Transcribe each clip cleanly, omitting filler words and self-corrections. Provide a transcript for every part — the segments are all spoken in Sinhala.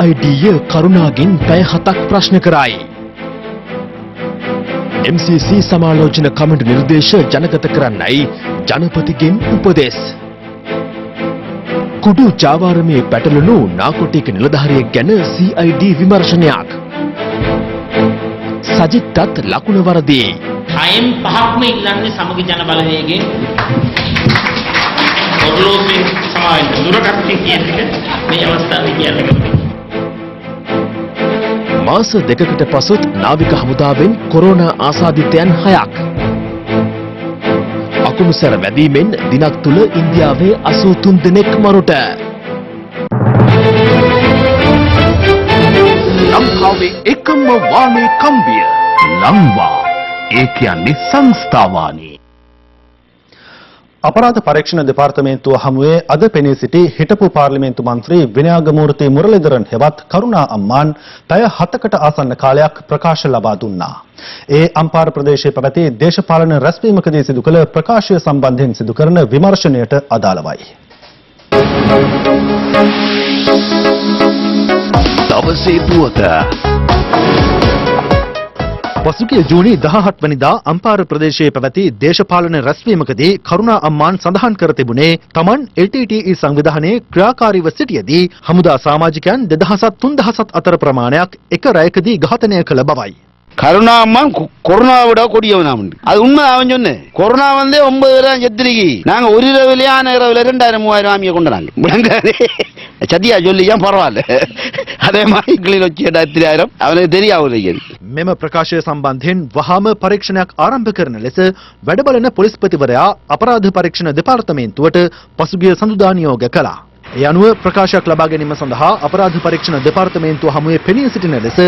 CID කරුණාගෙන් පැය 7ක් ප්‍රශ්න කරයි. MCC සමාලෝචන කමිටු නිර්දේශ ජනගත කරන්නයි ජනපතිගෙන් උපදෙස්. කුඩු ජාවාරමේ පැටලුණු නාකොටික නිලධාරියෙක් ගැන CID විමර්ශනයක්. සජිත්ටත් ලකුණ වරදී. අයම් පහක්ම ඉල්ලන්නේ සමග ජන බලවේගයෙන් ඔර්ලෝසෙන් සමාවෙන්න දුරකථන කියන එක මේ අවස්ථාවේ කියන්නේ. මාස දෙකකට පසුත් නාවික හමුදාවෙන් කොරෝනා ආසාදිතයන් 6ක්. අකුණුසැර වැදීමෙන් දිනක් තුල ඉන්දියාවේ 83 දෙනෙක් මරුට. ලංකාවේ එකම වානේ කම්බිය ලංවා. ඒ කියන්නේ සංස්ථාවානි. අපරාධ පරීක්ෂණ දෙපාර්තමේන්තුව හමුවේ අද පෙනී සිටි හිටපු පාර්ලිමේන්තු මන්ත්‍රී විනයාගමූර්ති මුරලීධරන් හෙවත් කරුණා අම්මාන් පැය 7කට ආසන්න කාලයක් ප්‍රකාශ ලබා දුන්නා. ඒ අම්පාර ප්‍රදේශයේ පැවති දේශපාලන රැස්වීමකදී සිදු කළ ප්‍රකාශය සම්බන්ධයෙන් සිදු කරන විමර්ශනයට අදාළවයි. දවසේ පුවත පසුගිය ජූනි 17 වෙනිදා අම්පාර ප්‍රදේශයේ පැවති දේශපාලන රැස්වීමකදී කරුණා අම්මාන් සඳහන් කර තිබුණේ තමන් LTTE සංවිධානයේ ක්‍රියාකාරීව සිටියේදී හමුදා සමාජිකයන් 2000-3000 අතර ප්‍රමාණයක් එක රැයකදී ඝාතනය කළ බවයි. கருணா அம்மான் கொரோனாவை விட கொடியவனா உண்டு. அது உண்மை அவன் சொன்னேன். கொரோனா வந்து 9,000 செத்துருக்கி. நாங்க ஒரு இரவுல 2000-3000 ஆமியை கொண்டாங்க. முழங்காதே சதியா சொல்லி ஏன் பரவாயில்ல. அதே மாதிரி கிளியில் வச்சு 3000 அவனுக்கு தெரியாது. මෙම ප්‍රකාශය සම්බන්ධයෙන් වහාම පරීක්ෂණයක් ආරම්භ කරන ලෙස වැඩබලන පොලිස්පතිවරයා අපරාධ පරීක්ෂණ දෙපාර්තමේන්තුවට පසුගිය සඳුදා නියෝග කළා. ඒ අනුව ප්‍රකාශයක් ලබා ගැනීම සඳහා අපරාධ පරීක්ෂණ දෙපාර්තමේන්තුව හමුවේ පෙනී සිටින ලෙස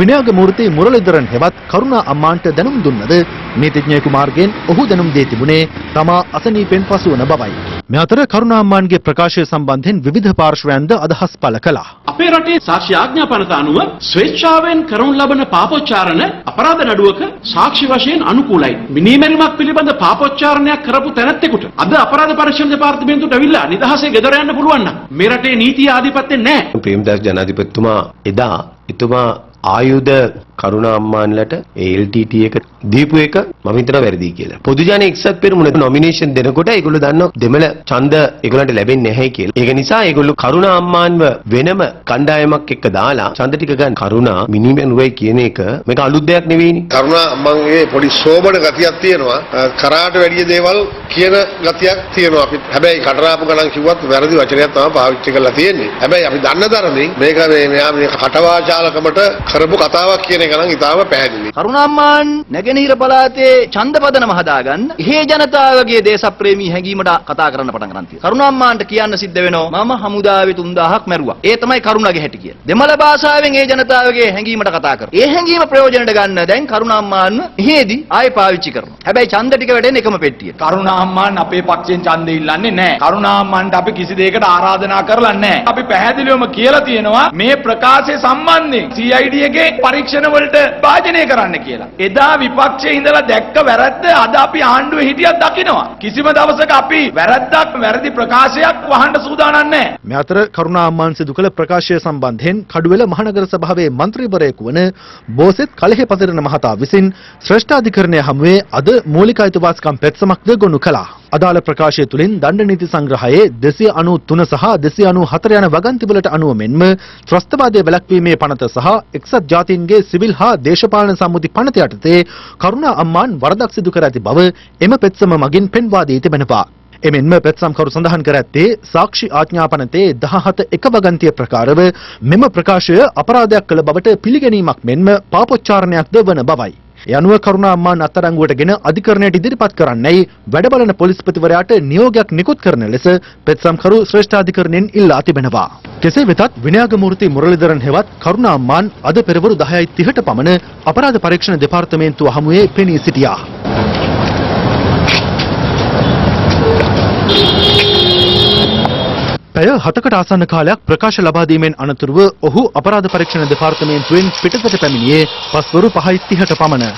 විනයාගමූර්ති මුරලීධරන් හෙවත් කරුණා අම්මාන්ට දැනුම් දුන්නද නීතිඥයෙකු මාර්ගයෙන් ඔහු දැනුම් දී තිබුණේ තමා අසනීපෙන් පසුවන බවයි. මේ අතර කරුණා අම්මාන්ගේ ප්‍රකාශය සම්බන්ධයෙන් විවිධ පාර්ශ්වයන්ද අදහස් පළ කළා. අපේ රටේ සාක්ෂි ආඥාපනත අනුව ස්වේච්ඡාවෙන් කරනු ලබන පාපොච්චාරණ අපරාධ නඩුවක සාක්ෂි වශයෙන් අනුකූලයි. මිනීමැරීමක් පිළිබඳ පාපොච්චාරණයක් කරපු තැනැත්තෙකුට අද අපරාධ පරීක්ෂණ දෙපාර්තමේන්තුවට ඇවිල්ලා නිදහසේ ගෙදර යන්න පුළුවන් නම් මේ රටේ නීතිය ආධිපත්‍ය නැහැ. ප්‍රේමදාස ජනාධිපතිතුමා එතුමා ආයුධ කරුණා අම්මාන්ලට LTT එක දීපු එක මම හිතනවා වැරදි කියලා. පොදු ජන එක්සත් පෙරමුණ නොමිනේෂන් දෙනකොට ඒගොල්ලෝ දන්නවා දෙමළ ඡන්ද ඒගොල්ලන්ට ලැබෙන්නේ නැහැ කියලා. ඒක නිසා ඒගොල්ලෝ කරුණා අම්මාන්ව වෙනම කණ්ඩායමක් එක්ක දාලා ඡන්ද ටික ගන්න. කරුණා මිනිමෙනුවයි කියන එක මේක අලුත් දෙයක් නෙවෙයිනේ. කරුණා අම්මන්ගේ පොඩි සෝබන ගතියක් තියෙනවා. කරාට වැඩි දේවල් කියන ගතියක් තියෙනවා. අපි හැබැයි කටරාපු ගණන් කිව්වත් වැරදි වචනයක් තමයි පාවිච්චි කරලා තියෙන්නේ. හැබැයි අපි දන්න තරමින් මේක මේ කටවාචාලකමට කරපු කතාවක් කියන එක නම් ඉතාම පැහැදිලි. කරුණා අම්මාන් නැගෙනහිර පළාතේ ඡන්දපදනම හදාගන්න හේ ජනතාවගේ දේශප්‍රේමී හැඟීමට කතා කරන්න පටන් ගන්න තියෙනවා. කරුණා අම්මාන්ට කියන්න සිද්ධ වෙනවා මම හමුදාවේ 3000ක් මැරුවා. ඒ තමයි කරුණාගේ හැටි කියලා. දෙමළ භාෂාවෙන් ඒ ජනතාවගේ හැඟීමට කතා කරනවා. ඒ හැඟීම ප්‍රයෝජනට ගන්න දැන් කරුණා අම්මාන් එහෙදී ආයෙ පාවිච්චි කරනවා. හැබැයි ඡන්ද ටික වැඩෙන්නේ එකම පෙට්ටිය. කරුණා අම්මාන් අපේ පක්ෂයෙන් ඡන්දෙ ඉල්ලන්නේ නැහැ. කරුණා අම්මාන්ට අපි කිසි දෙයකට ආරාධනා කරලා නැහැ. අපි පැහැදිලිවම කියලා තියෙනවා මේ ප්‍රකාශය සම්බන්ධයෙන් CID එකේ පරීක්ෂණ වලට භාජනය කරන්න කියලා. එදා විපක්ෂයේ ඉඳලා දැක්ක වැරද්ද අද අපි ආණ්ඩුවේ හිටියක් දකිනවා. කිසිම දවසක අපි වැරදි ප්‍රකාශයක් වහන්න සූදානම් නැහැ. මේ අතර කරුණා අම්මාන් සිදු කළ ප්‍රකාශය සම්බන්ධයෙන් කඩුවෙල මහනගර සභාවේ මන්ත්‍රීවරයෙකු වන බෝසෙත් කලහෙපතිරණ මහතා විසින් ශ්‍රේෂ්ඨාධිකරණය හමුවේ අද මූලික අයිතිවාසිකම් පෙත්සමක්ද ගොනු කළා. අදාළ ප්‍රකාශය තුළින් දණ්ඩ නීති සංග්‍රහයේ 293 සහ 294 යන වගන්තිවලට අනුව මෙන්ම ත්‍රස්තවාදයේ වැළැක්වීමේ පනත සහ එක්සත් ජාතීන්ගේ සිවිල් හා දේශපාලන සම්මුති පනත යටතේ කරුණා අම්මාන් වරදක් සිදු කර ඇති බව එම පෙත්සම මගින් පෙන්වා දී තිබෙනවා. එමෙන්ම පෙත්සම්කරු සඳහන් කර ඇත්තේ සාක්ෂි ආඥාපනතේ 17 එක වගන්තිය ප්‍රකාරව මෙම ප්‍රකාශය අපරාධයක් කළ බවට පිළිගැනීමක් මෙන්ම පාපොච්චාරණයක්ද වන බවයි. ඒ අනුව කරුණා අම්මාන් අත්අඩංගුවටගෙන අධිකරණයට ඉදිරිපත් කරන්නයි වැඩබලන පොලිස්පතිවරයාට නියෝගයක් නිකුත් කරන ලෙස පෙත්සම්කරු ශ්‍රේෂ්ඨාධිකරණයෙන් ඉල්ලා තිබෙනවා. කෙසේ වෙතත් විනයාගමූර්ති මුරලීධරන් හෙවත් කරුණා අම්මාන් අද පෙරවරු 10:30ට පමණ අපරාධ පරීක්ෂණ දෙපාර්තමේන්තුව හමුවේ පෙනී සිටියා. පැය 7කට ආසන්න කාලයක් ප්‍රකාශ ලබා දීමෙන් අනතුරුව ඔහු අපරාධ පරීක්ෂණ දෙපාර්තමේන්තුවෙන් පිටතට පැමිණියේ පස්වරු 5:30ට පමණ.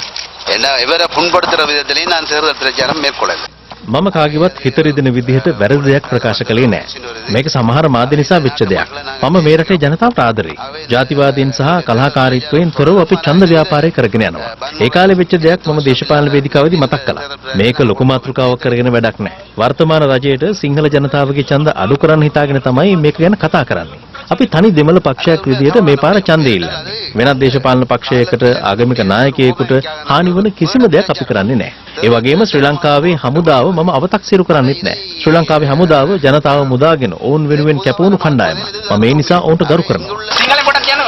இவரை புண்படுத்துற விதத்திலையும் நான் தேர்தல் பிரச்சாரம் மேற்கொள்ளல. මම කාගේවත් හිත රිදෙන විදිහට වැරදි දෙයක් ප්‍රකාශ කළේ නැහැ. මේක සමහර මාධ්‍ය නිසා වෙච්ච දෙයක්. මම මේ රටේ ජනතාවට ආදරෙයි. ජාතිවාදීන් සහ කලහකාරීත්වයෙන් තොරව අපි ඡන්ද ව්‍යාපාරය කරගෙන යනවා. ඒ කාලේ වෙච්ච දෙයක් මම දේශපාලන වේදිකාවේදී මතක් කළා. මේක ලොකු මාතෘකාවක් කරගෙන වැඩක් නැහැ. වර්තමාන රජයට සිංහල ජනතාවගේ ඡන්ද අඩු කරන්න හිතාගෙන තමයි මේක ගැන කතා කරන්නේ. අපි තනි දෙමළ පක්ෂයක් විදිහට මේ පාර ඡන්දය ඉල්ලන්නේ. වෙනත් දේශපාලන පක්ෂයකට ආගමික නායකයෙකුට හානි වන කිසිම දෙයක් අපි කරන්නේ නැහැ. ඒ වගේම ශ්‍රී ලංකාවේ හමුදාව මම අව탁සිරු කරන්නේත් නැහැ. ශ්‍රී ලංකාවේ හමුදාව ජනතාව මුදාගෙන ඔවුන් වෙනුවෙන් කැපවුණු කණ්ඩායමක්. මම ඒ නිසා ඔවුන්ට ගරු කරනවා. සිංහලෙන් පොඩක් කියන්න.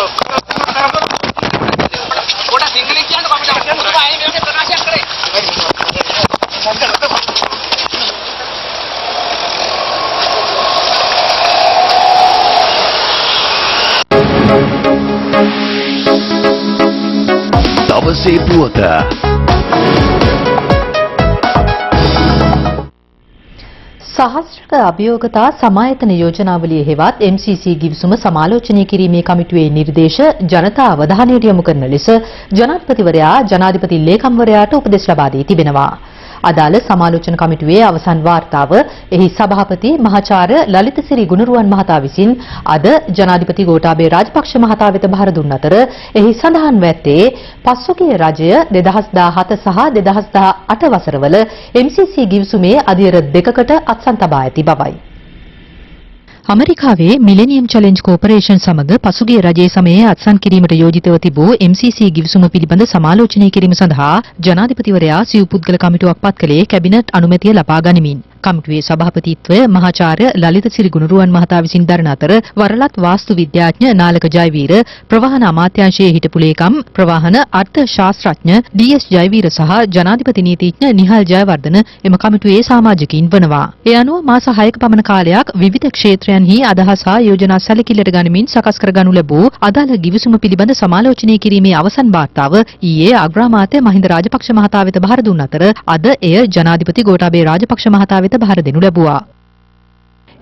පොඩක් සිංහලෙන් කියන්න අපිට අහන්න පුළුවන්. අය මේක ප්‍රකාශ කරේ. දවසේ පුවත සහස්‍රක අභියෝගතා සමායතන යෝජනාවලිය හෙවත් MCC ගිවිසුම සමාලෝචනය කිරීමේ කමිටුවේ නිර්දේශ ජනතා අවධානයට යොමු කරන ලෙස ජනාධිපතිවරයා ජනාධිපති ලේකම්වරයාට උපදෙස් ලබා දී තිබෙනවා. අදාළ සමාලෝචන කමිටුවේ අවසන් වාර්තාව එහි සභාපති මහාචාර්ය ලලිතසිරි ගුණරුවන් මහතා විසින් අද ජනාධිපති ගෝඨාභය රාජපක්ෂ මහතා වෙත බාර දුන් අතර එහි සඳහන් වැත්තේ පසුගිය රජය 2017 සහ 2018 වසරවල MCC ගිවිසුමේ අදියර දෙකකට අත්සන් තබා ඇති බවයි. ඇමරිකාවේ මිලෙනියම් චැලෙන්ජ් කෝපරේෂන් සමග පසුගිය රජයේ සමයේ අත්සන් කිරීමට යෝජිතව තිබූ MCC ගිවිසුම පිළිබඳ සමාලෝචනය කිරීම සඳහා ජනාධිපතිවරයා සිව් පුද්ගල කමිටුවක් පත් කළේ කැබිනට් අනුමැතිය ලබා ගනිමින්. කමිටුවේ සභාපතිත්වය මහාචාර්ය ලලිතසිරි ගුණරුවන් මහතා විසින් දරන අතර වරලත් වාස්තු විද්‍යාඥ නාලක ජයවීර, ප්‍රවාහන අමාත්‍යාංශයේ හිටපු ලේකම් ප්‍රවාහන අර්ථ ශාස්ත්‍රඥ DS ජයවීර සහ ජනාධිපති නීතිඥ නිහල් ජයවර්ධන එම කමිටුවේ සමාජිකයින් වනවා. ඒ අනුව මාස 6ක පමණ කාලයක් විවිධ ක්ෂේත්‍රයන්හි අදහස් හා යෝජනා සැලකිල්ලට ගනිමින් සකස් කරගනු ලැබූ අදාළ ගිවිසුම පිළිබඳ සමාලෝචනය කිරීමේ අවසන් වාර්තාව ඊයේ අග්‍රාමාත්‍ය මහින්ද රාජපක්ෂ මහතා වෙත බාර දුන් අතර අද එය ජනාධිපති ගෝඨාභය රාජපක්ෂ මහතා වෙත බාර දෙනු ලැබුවා.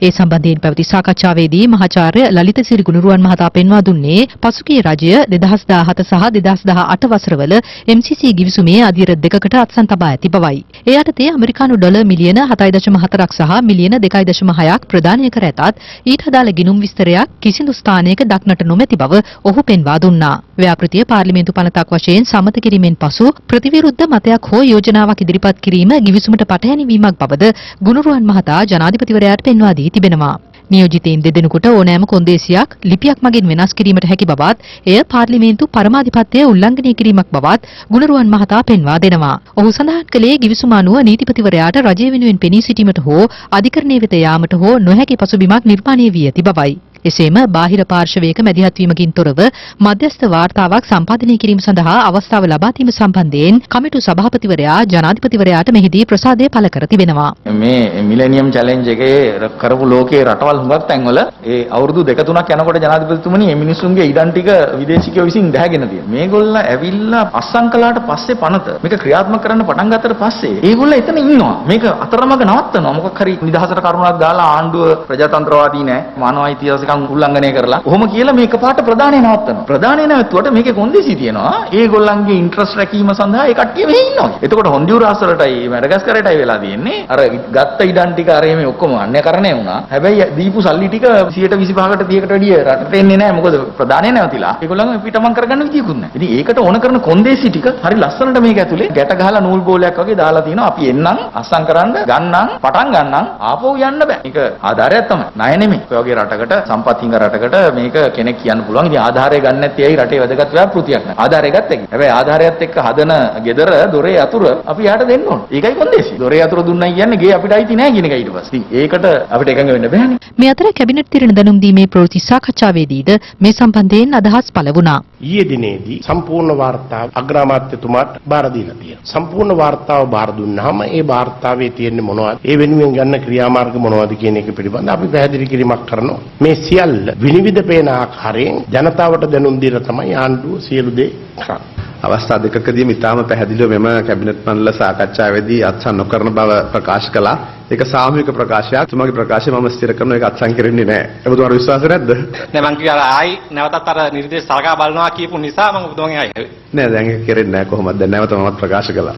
ඒ සම්බන්ධයෙන් පැවති සාකච්ඡාවේදී මහාචාර්ය ලලිතසිරි ගුණරුවන් මහතා පෙන්වා දුන්නේ පසුගිය රජය 2017 සහ 2018 වසරවල MCC ගිවිසුමේ අදියර දෙකකට අත්සන් තබා ඇති බවයි. ඒ යටතේ ඇමරිකානු ඩොලර් මිලියන 7.4ක් සහ මිලියන 2.6ක් ප්‍රදානය කර ඇතත් ඊට අදාළ ගිණුම් විස්තරයක් කිසිදු ස්ථානයක දක්නට නොමැති බව ඔහු පෙන්වා දුන්නා. ව්‍යාපෘතිය පාර්ලිමේන්තු පනතක් වශයෙන් සමත කිරීමෙන් පසු ප්‍රතිවිරුද්ධ මතයක් හෝ යෝජනාවක් ඉදිරිපත් කිරීම ගිවිසුමට පටහැනි වීමක් බවද ගුණරුවන් මහතා ජනාධිපතිවරයාට පෙන්වා දී තිබෙනවා. නියෝජිතයින් දෙදෙනෙකුට ඕනෑම කොන්දේසියක් ලිපියක් මගින් වෙනස් කිරීමට හැකි බවත් එය පාර්ලිමේන්තු පරමාධිපත්‍යය උල්ලංඝනය කිරීමක් බවත් ගුණරුවන් මහතා පෙන්වා දෙනවා. ඔහු සඳහන් කළේ ගිවිසුම අනුව නීතිපතිවරයාට රජය වෙනුවෙන් පෙනී සිටීමට හෝ අධිකරණය වෙත යාමට හෝ නොහැකි පසුබිමක් නිර්මාණය වී ඇති බවයි. එසේම බාහිර පාර්ශවයක මැදිහත් වීමකින් තොරව මධ්‍යස්ථ වාර්තාවක් සම්පාදනය කිරීම සඳහා අවස්ථාව ලබා දීම සම්බන්ධයෙන් කමිටු සභාපතිවරයා ජනාධිපතිවරයාට මෙහිදී ප්‍රසාදය පළ කර තිබෙනවා. මේ මිලෙනියම් චැලෙන්ජ් එකේ කරපු ලෝකයේ රටවල් හුඟක් තැන්වල ඒ අවුරුදු 2-3ක් යනකොට ජනාධිපතිතුමනි මේ මිනිස්සුන්ගේ ඉඩම් ටික විදේශිකයෝ විසින් දැහැගෙන තියෙනවා. මේගොල්ලෝ ඇවිල්ලා අස්සම් කළාට පස්සේ පනත මේක ක්‍රියාත්මක කරන්න පටන් ගත්තට පස්සේ ඒගොල්ලෝ එතන ඉන්නවා. මේක අතරමඟ නවත්තනවා. මොකක් හරි නිදහසට කරුණක් දාලා ආණ්ඩුව ප්‍රජාතන්ත්‍රවාදී නෑ. මානව උල්ලංඝනය කරලා ඔහොම කියලා මේක පාට ප්‍රධානය නවත්තනවා. ප්‍රධානය නැවතුවට මේකේ කොන්දේසි තියෙනවා. ඒගොල්ලන්ගේ ඉන්ට්‍රස්ට් රැකීම සඳහා ඒ කට්ටිය මෙහි ඉන්නවා. එතකොට හොන්ඩියුරාස් වලටයි මැඩගස්කරටයි වෙලා තියෙන්නේ. අර ගත්ත ඉඩම් ටික අර මේ ඔක්කොම අන්‍යකරණය වුණා. හැබැයි දීපු සල්ලි ටික 125කට 30කට වැඩිය රටට එන්නේ නැහැ. මොකද ප්‍රධානය නැවතිලා. ඒගොල්ලන් පිටමන් කරගන්න විදියකුත් නැහැ. ඉතින් ඒකට ඕන කරන කොන්දේසි ටික හරි ලස්සනට මේක ඇතුලේ ගැට ගහලා නූල් බෝලයක් වගේ දාලා තියෙනවා. අපි එන්නම් අස්සම් කරන්න ගන්නම් පටන් ගන්නම් ආපහු යන්න බෑ. ඒක ආධාරයක් තමයි. ණය නෙමෙයි. ඔය වගේ රටකට සම්පත්තිංග රටකට මේක කෙනෙක් කියන්න පුළුවන්. ඉතින් ආධාරය ගන්න නැත්තේ ඇයි රටේ වැදගත් ව්‍යාපෘතියක් නෑ. ආධාරය ගත්තා කිය. හැබැයි ආධාරයත් එක්ක හදන ගෙදර දොරේ යතුරු අපි යාට දෙන්න ඕන. ඒකයි කොන්දේසි. දොරේ යතුරු දුන්නයි කියන්නේ ගේ අපිට අයිති නෑ කියන එක ඊට පස්සේ. ඉතින් ඒකට අපිට එකඟ වෙන්න බෑනේ. මේ අතර කැබිනට් තීරණ දැනුම් දීමේ ප්‍රවෘත්ති සාකච්ඡාවේදීද මේ සම්බන්ධයෙන් අදහස් පළ වුණා. ඊයේ දිනේදී සම්පූර්ණ වාර්තාව අග්‍රාමාත්‍යතුමාට බාර දීලා තියෙනවා. සම්පූර්ණ වාර්තාව බාර දුන්නාම ඒ වාර්තාවේ තියෙන්නේ මොනවද? ඒ වෙනුවෙන් ගන්න ක්‍රියාමාර්ග මොනවද කියන එක පිළිබඳව අපි පැහැදිලි කිරීමක් කරනවා. මේ සියල්ල විනිවිද පේන ආකාරයෙන් ජනතාවට දැනුම් දීලා තමයි ආණ්ඩුව සියලු දේ කරන්නේ. අවස්ථා දෙකකදී ඉතාම පැහැදිලිව මෙම කැබිනට් මණ්ඩල සාකච්ඡාවේදී අත්සන් නොකරන බව ප්‍රකාශ කළා. ඒක සාමූහික ප්‍රකාශයක්. තුමාගේ ප්‍රකාශය මම ස්ථිර කරනවා ඒක අත්සන් කෙරෙන්නේ නැහැ. ඒක ඔබතුමාට විශ්වාස නැද්ද? නෑ මං කිව්වා ආයි නැවතත් අර නිර්දේශ සලකා බලනවා කියපු නිසා මම ඔබතුමාගෙන් ආයි. නෑ දැන් ඒක කෙරෙන්නේ නැහැ කොහොමද? දැන් නැවත මමත් ප්‍රකාශ කළා.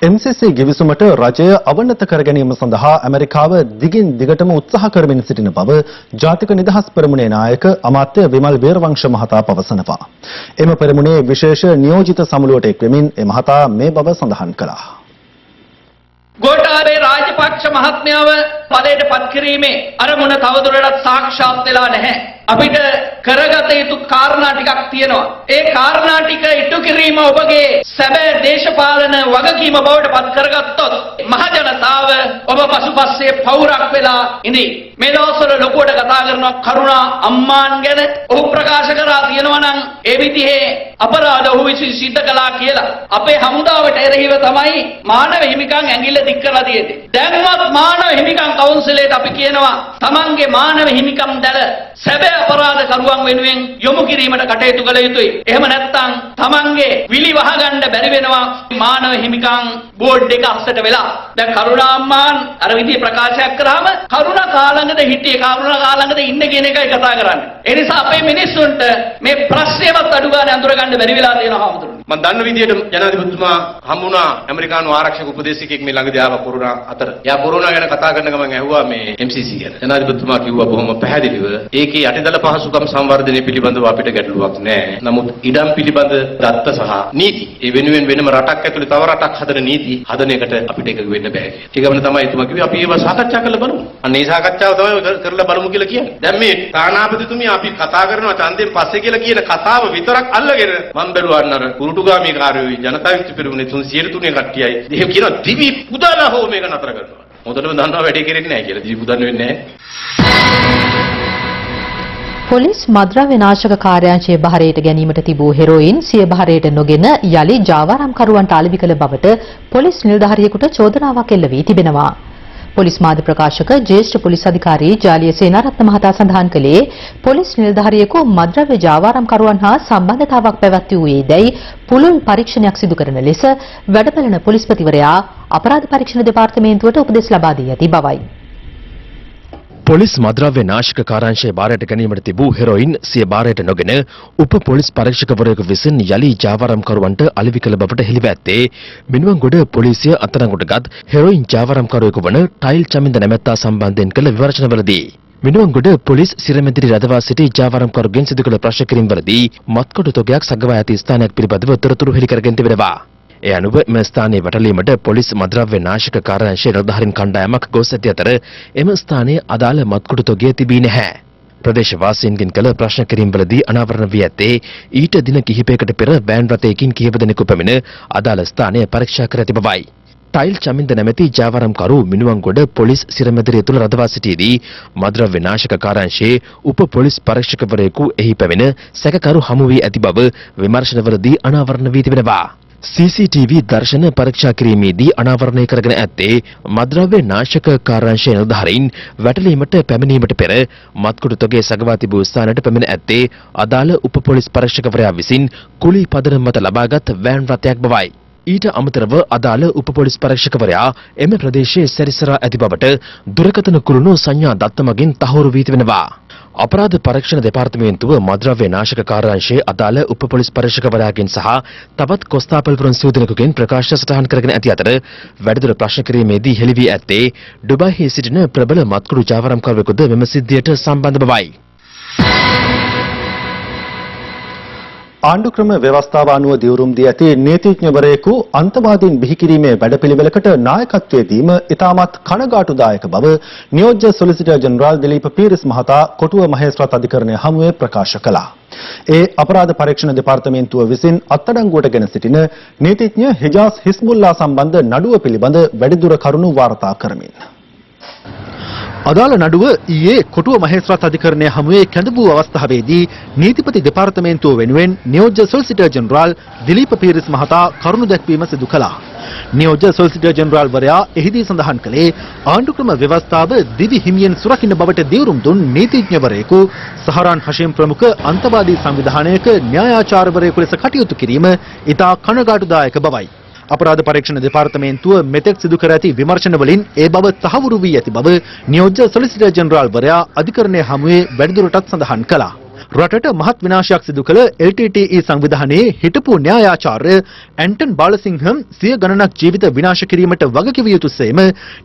MCC ගිවිසුමට රජය අවනත කර ගැනීම සඳහා ඇමරිකාව දිගින් දිගටම උත්සාහ කරමින් සිටින බව ජාතික නිදහස් පෙරමුණේ නායක අමාත්‍ය විමල් වීරවංශ මහතා පවසනවා. එම පෙරමුණේ විශේෂ නියෝජිත සමුළුවට එක්වෙමින් එම මහතා මේ බව සඳහන් කළා. ගෝඨාභය රාජපක්ෂ මහත්මයාව පදයට පත් කිරීමේ අරමුණ තවදුරටත් සාක්ෂාත් වෙලා නැහැ. අපිට කරගත යුතු කාරණා ටිකක් තියෙනවා. ඒ කාරණා ටික ඉටු කිරීම ඔබගේ සැබෑ දේශපාලන වගකීම බවට පත් කරගත්තොත් මහ ජනතාව ඔබ පසුපස්සේ පවුරක් වෙලා ඉඳී. මේ දවස්වල ලොකුවට කතා කරනවා කරුණා අම්මාන් ගැන. ඔහු ප්‍රකාශ කරලා තියෙනවා නම් ඒ විදිහේ අපරාධ ඔහු විසින් සිද්ධ කළා කියලා. අපේ හමුදාවට එරෙහිව තමයි මානව හිමිකම් ඇඟිල්ල දික් කරලා තියෙන්නේ. දැන්වත් මානව හිමිකම් කවුන්සිලයට අපි කියනවා තමන්ගේ මානව හිමිකම් දැල සැබෑ අපරාධකරුවන් වෙනුවෙන් යොමු කිරීමට කටයුතු කළ යුතුයි. එහෙම නැත්නම් තමන්ගේ විලි වහගන්න බැරි වෙනවා මානව හිමිකම් බෝඩ් එක අස්සට වෙලා. දැන් කරුණා අම්මාන් අර විදිහේ ප්‍රකාශයක් කරාම කරුණා කාලඟද හිටියේ කරුණා කාලඟද ඉන්න කියන එකයි කතා කරන්නේ. ඒ නිසා අපේ මිනිස්සුන්ට මේ ප්‍රශ්නයවත් අඩු ගන්න අඳුර ගන්න බැරි වෙලා තියෙනවා හමුදුරනේ. මම දන්න විදිහට ජනාධිපතිතුමා හම්බුණා ඇමරිකානු ආරක්ෂක උපදේශකෙක් මේ ළඟදී ආව කොරෝනා අතර. එයා කොරෝනා ගැන කතා කරන ගමන් ඇහුවා මේ MCC ගැන. ජනාධිපතිතුමා කිව්වා බොහොම පැහැදිලිව ඒකේ යටිදල පහසුකම් සංවර්ධනය පිළිබඳව අපිට ගැටලුවක් නැහැ. නමුත් ඉඩම් පිළිබඳ දත්ත සහ නීති ඒ වෙනුවෙන් වෙනම රටක් ඇතුලේ තව රටක් හදන නීති හදන එකට අපිට එකග වෙන්න බෑ. ඒ ගමන තමයි එතුමා කිව්වේ අපි ඒව සාකච්ඡා කරලා බලමු. අන්න ඒ සාකච්ඡාව තමයි කරලා බලමු කියලා කියන්නේ. දැන් මේ තානාපතිතුමිය අපි කතා කරනවා ඡන්දයෙන් පස්සේ කියලා කියන කතාව විතරක් අල්ලගෙන මම බැලුවා අන්න අර කුරුටුගාමී කාර්යෝයි ජනතා විමුක්ති පෙරමුණේ 303 කට්ටියයි. එහෙම කියනවා දිවි පුදාලා හෝ මේක නතර කරනවා. මොකටද දන්නවා වැඩේ කෙරෙන්නේ නැහැ කියලා. දිවි පුදන්න වෙන්නේ නැහැ. පොලිස් මද්‍රව්‍ය නාශක කාර්යාංශයේ බහරයට ගැනීමට තිබූ හෙරෝයින් සිය බහරයට නොගෙන යලි ජාවාරම්කරුවන්ට අලෙවි කළ බවට පොලිස් නිලධාරියෙකුට චෝදනාවක් එල්ල වී තිබෙනවා. පොලිස් මාධ්‍ය ප්‍රකාශක ජ්‍යෙෂ්ඨ පොලිස් අධිකාරී ජාලිය සේනාරත්න මහතා සඳහන් කළේ පොලිස් නිලධාරියෙකු මද්‍රව්‍ය ජාවාරම්කරුවන් හා සම්බන්ධතාවක් පැවැත්වුවේදැයි පුළුල් පරීක්ෂණයක් සිදු කරන ලෙස වැඩබලන පොලිස්පතිවරයා අපරාධ පරීක්ෂණ දෙපාර්තමේන්තුවට උපදෙස් ලබා දී ඇති බවයි. පොලිස් මද්‍රව්‍ය නාශක කාර්යාංශයේ බාරයට ගැනීමට තිබූ හෙරොයින් සිය බාරයට නොගෙන උප පොලිස් පරීක්ෂකවරයෙකු විසින් යලි ජාවාරම්කරුවන්ට අලෙවි කළ බවට හෙළිව ඇත්තේ මිනුවන්ගොඩ පොලිසිය අත්අඩංගුවටගත් හෙරොයින් ජාවාරම්කරුවෙකු වන ටයිල් චමින්ද නැමැත්තා සම්බන්ධයෙන් කළ විමර්ශනවලදී මිනුවන්ගොඩ පොලිස් සිරමැදිරි රඳවා සිටි ජාවාරම්කරුගෙන් සිදු කළ ප්‍රශ්න කිරීම්වලදී මත්කොඩු තොගයක් සගවා ඇති ස්ථානයක් පිළිබඳව තොරතුරු හෙළි කරගෙන තිබෙනවා. ඒ අනුව එම ස්ථානයේ වැටලීමට පොලිස් මද්‍රව්‍ය නාශක කාර්යාංශයේ නිලධාරීන් කණ්ඩායමක් ගොස් ඇති අතර එම ස්ථානයේ අදාළ මත්කුඩු තොගය තිබී නැහැ. ප්‍රදේශවාසීන්ගෙන් කළ ප්‍රශ්න කිරීම්වලදී අනාවරණ වී ඇත්තේ ඊට දින කිහිපයකට පෙර වෑන් රථයකින් කිහිප දෙනෙකු පැමිණ අදාළ ස්ථානය පරීක්ෂා කර ඇති බවයි. ටයිල් චමින්ද නැමැති ජාවාරම්කරු මිනුවන්ගොඩ පොලිස් සිරමැදිරිය තුළ රඳවා සිටියේදී මද්‍රව්‍ය නාශක කාර්යාංශයේ උප පොලිස් පරීක්ෂකවරයෙකු එහි පැමිණ සැකකරු හමු වී ඇති බව විමර්ශනවලදී අනාවරණ වී තිබෙනවා. CCTV දර්ශන පරීක්ෂා කිරීමේදී අනාවරණය කරගෙන ඇත්තේ මද්‍රව්‍ය නාශක කාර්යාංශයේ නිලධාරීන් වැටලීමට පැමිණීමට පෙර මත්කුඩු තොගේ සගවා තිබූ ස්ථානයට පැමිණ ඇත්තේ අදාළ උප පොලිස් පරීක්ෂකවරයා විසින් කුලී පදනම මත ලබාගත් වෑන් රථයක් බවයි. ඊට අමතරව අදාළ උප පොලිස් පරීක්ෂකවරයා එම ප්‍රදේශයේ සැරිසරා ඇති බවට දුරකථන කුළුණු සංඥා දත්ත මගින් තහවුරු වී තිබෙනවා. අපරාධ පරීක්ෂණ දෙපාර්තමේන්තුව මද්‍රව්‍ය නාශක කාර්යාංශයේ අදාළ උප පොලිස් පරීක්ෂකවරයාගෙන් සහ තවත් කොස්තාපල්පුරම් සිව් දෙනෙකුගෙන් ප්‍රකාශ සටහන් කරගෙන ඇති අතර වැඩිදුර ප්‍රශ්න කිරීමේදී හෙළි වී ඇත්තේ ඩුබායිහි සිටින ප්‍රබල මත්කුඩු ජාවාරම්කරුවෙකුද මෙම සිද්ධියට සම්බන්ධ බවයි. ආණ්ඩුක්‍රම ව්‍යවස්ථාව අනුව දියුරුම් දී ඇති නීතිඥවරයෙකු අන්තවාදීන් බිහිකිරීමේ වැඩපිළිවෙලකට නායකත්වයේ දීම ඉතාමත් කනගාටුදායක බව නියෝජ්‍ය සොලිසිටර් ජෙනරාල් දිලීප පීරිස් මහතා කොටුව මහේස්ත්‍රාත් අධිකරණය හමුවේ ප්‍රකාශ කළා. ඒ අපරාධ පරීක්ෂණ දෙපාර්තමේන්තුව විසින් අත්අඩංගුවටගෙන සිටින නීතිඥ හිජාස් හිස්බුල්ලා සම්බන්ධ නඩුව පිළිබඳ වැඩිදුර කරුණු වාර්තා කරමින් අදාළ නඩුව ඊයේ කොටුව මහේස්ත්‍රාත් අධිකරණය හමුවේ කැඳවූ අවස්ථාවේදී නීතිපති දෙපාර්තමේන්තුව වෙනුවෙන් නියෝජ්‍ය සොලිසිටර් ජෙනරාල් දිලීප පීරිස් මහතා කරුණු දැක්වීම සිදු කළා. නියෝජ්‍ය සොලිසිටර් ජෙනරාල් වරයා එහිදී සඳහන් කළේ ආණ්ඩුක්‍රම ව්‍යවස්ථාව දිවි හිමියෙන් සුරකින්න බවට දියුරුම් දුන් නීතිඥවරයෙකු සහරාන් හෂීම් ප්‍රමුඛ අන්තවාදී සංවිධානයක න්‍යායාචාර්යවරයෙකු ලෙස කටයුතු කිරීම ඉතා කනගාටුදායක බවයි. අපරාධ පරීක්ෂණ දෙපාර්තමේන්තුව මෙතෙක් සිදු කර ඇති විමර්ශන වලින් ඒ බව තහවුරු වී ඇති බව නියෝජ්‍ය සොලිසිටර් ජෙනරාල් වරයා අධිකරණයේ හමුවේ වැඩිදුරටත් සඳහන් කළා. රටට මහත් විනාශයක් සිදු කළ LTTE සංවිධානයේ හිටපු න්‍යායාචාර්ය ඇන්ටන් බාලසිංහම් සිය ගණනක් ජීවිත විනාශ කිරීමට වගකිව යුතු සේම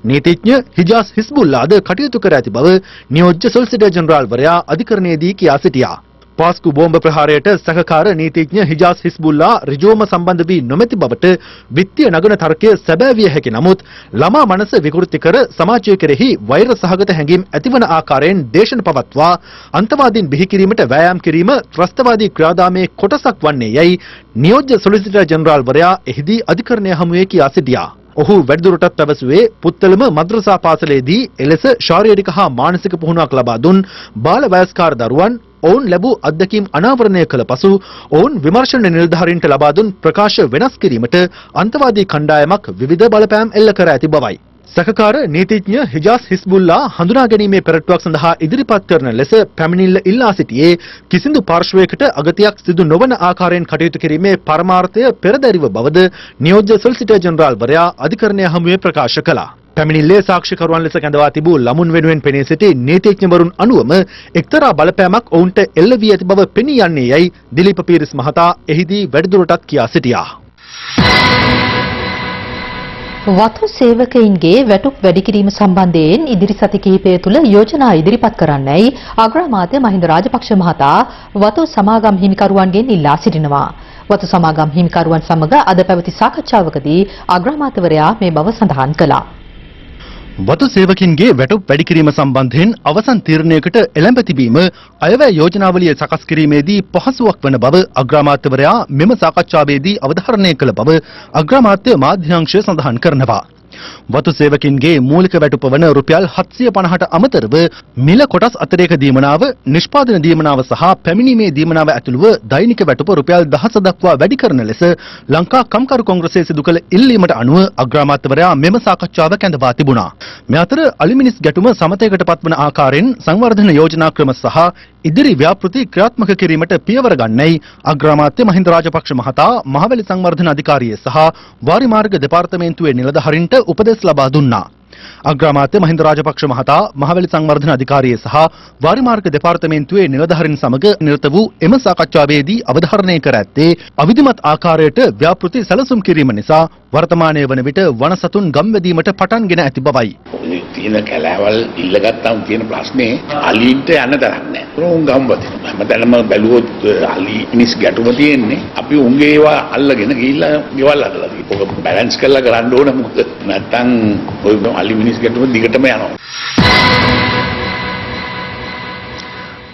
නීතිඥ හිජාස් හිස්බුල්ලාද කටයුතු කර ඇති බව නියෝජ්‍ය සොලිසිටර් ජෙනරාල්වරයා අධිකරණයේදී කියා සිටියා. පාස්කු බෝම්බ ප්‍රහාරයට සහකාර නීතිඥ හිජාස් හිස්බුල්ලා ඍජුවම සම්බන්ධ වී නොමැති බවට විත්තිය නගන තර්කය සැබෑ විය හැකි නමුත් ළමා මනස විකෘති කර සමාජය කෙරෙහි වෛර සහගත හැඟීම් ඇතිවන ආකාරයෙන් දේශන පවත්වා අන්තවාදීන් බිහි කිරීමට වෑයම් කිරීම ත්‍රස්තවාදී ක්‍රියාදාමයේ කොටසක් වන්නේ යයි නියෝජ්‍ය සොලිසිටර් ජෙනරාල්වරයා එහිදී අධිකරණය හමුවේ කියා සිටියා. ඔහු වැඩිදුරටත් පැවසුවේ පුත්තලම මද්‍රසා පාසලේදී එලෙස ශාරීරික හා මානසික පුහුණුවක් ලබා දුන් බාල වයස්කාර දරුවන් ඔවුන් ලැබූ අත්දැකීම් අනාවරණය කළ පසු ඔවුන් විමර්ශන නිලධාරීන්ට ලබා දුන් ප්‍රකාශ වෙනස් කිරීමට අන්තවාදී කණ්ඩායමක් විවිධ බලපෑම් එල්ල කර ඇති බවයි. සහකාර නීතිඥ හිජාස් හිස්බුල්ලා හඳුනා ගැනීමේ පෙරටුවක් සඳහා ඉදිරිපත් කරන ලෙස පැමිණිල්ල ඉල්ලා සිටියේ කිසිදු පාර්ශ්වයකට අගතියක් සිදු නොවන ආකාරයෙන් කටයුතු කිරීමේ පරමාර්ථය පෙරදැරිව බවද නියෝජ්‍ය සොලිසිටර් ජෙනරාල්වරයා අධිකරණය හමුවේ ප්‍රකාශ කළා. පැමිණිල්ලේ සාක්ෂිකරුවන් ලෙස කැඳවා තිබූ ළමුන් වෙනුවෙන් පෙනී සිටි නීතිඥවරුන් අනුවම එක්තරා බලපෑමක් ඔවුන්ට එල්ල වී ඇති බව පෙනී යන්නේ යයි දිලීප පීරිස් මහතා එහිදී වැඩිදුරටත් කියා සිටියා. වතු සේවකයින්ගේ වැටුප් වැඩි කිරීම සම්බන්ධයෙන් ඉදිරි සති කිහිපය තුළ යෝජනා ඉදිරිපත් කරන්නයි අග්‍රාමාත්‍ය මහින්ද රාජපක්ෂ මහතා වතු සමාගම් හිමිකරුවන්ගෙන් ඉල්ලා සිටිනවා. වතු සමාගම් හිමිකරුවන් සමග අද පැවති සාකච්ඡාවකදී අග්‍රාමාත්‍යවරයා මේ බව සඳහන් කළා. වතු සේවකින්ගේ වැටුප් වැඩි කිරීම සම්බන්ධයෙන් අවසන් තීරණයකට එළඹ තිබීම අයවැය යෝජනාවලිය සකස් කිරීමේදී පහසුවක් වන බව අග්‍රාමාත්‍යවරයා මෙම සාකච්ඡාවේදී අවධාරණය කළ බව අග්‍රාමාත්‍ය මාධ්‍යාංශය සඳහන් කරනවා. වතු සේවකින්ගේ මූලික වැටුප වන රුපියල් 750ට අමතරව මිල කොටස් අතරේක දීමනාව, නිෂ්පාදන දීමනාව සහ පැමිණීමේ දීමනාව ඇතුළුව දෛනික වැටුප රුපියල් 10 දක්වා වැඩි කරන ලෙස ලංකා කම්කරු කොංග්‍රසයේ සිදු කළ ඉල්ලීමට අනුව අග්‍රාමාත්‍යවරයා මෙම සාකච්ඡාව කැඳවා තිබුණා. මේ අතර අලිමිනිස් ගැටුම සමතයකට පත්වන ආකාරයෙන් සංවර්ධන යෝජනා ක්‍රම සහ ඉදිරි ව්‍යාපෘති ක්‍රියාත්මක කිරීමට පියවර ගන්නයි අග්‍රාමාත්‍ය මහින්ද රාජපක්ෂ මහතා මහවැලි සංවර්ධන අධිකාරිය සහ වාරිමාර්ග දෙපාර්තමේන්තුවේ නිලධාරීන්ට උපදෙස් ලබා දුන්නා. අග්‍රාමාත්‍ය මහින්ද රාජපක්ෂ මහතා මහවැලි සංවර්ධන අධිකාරිය සහ වාරිමාර්ග දෙපාර්තමේන්තුවේ නිලධාරීන් සමග නිරත වූ එම සාකච්ඡාවේදී අවධාරණය කර ඇත්තේ අවිධිමත් ආකාරයට ව්‍යාපෘති සැලසුම් කිරීම නිසා වර්තමානයේ වන විට වනසතුන් ගම්වැදීමට පටන්ගෙන ඇති බවයි. තියෙන කැලෑවල් ඉල්ලගත්තාම තියෙන ප්‍රශ්නේ අලින්ට යන්න තරක් නැහැ. උන් ගම්වදිනවා. හැමතැනම බැලුවොත් අලි මිනිස් ගැටුම තියෙන්නේ. අපි උන්ගේ ඒවා අල්ලගෙන ගිහිල්ලා ගෙවල් හදලා තියෙනවා. ඔක බැලන්ස් කරලා කරන්න ඕන මොකද නැත්තම් ඔය අලි මිනිස් ගැටුම දිගටම යනවා.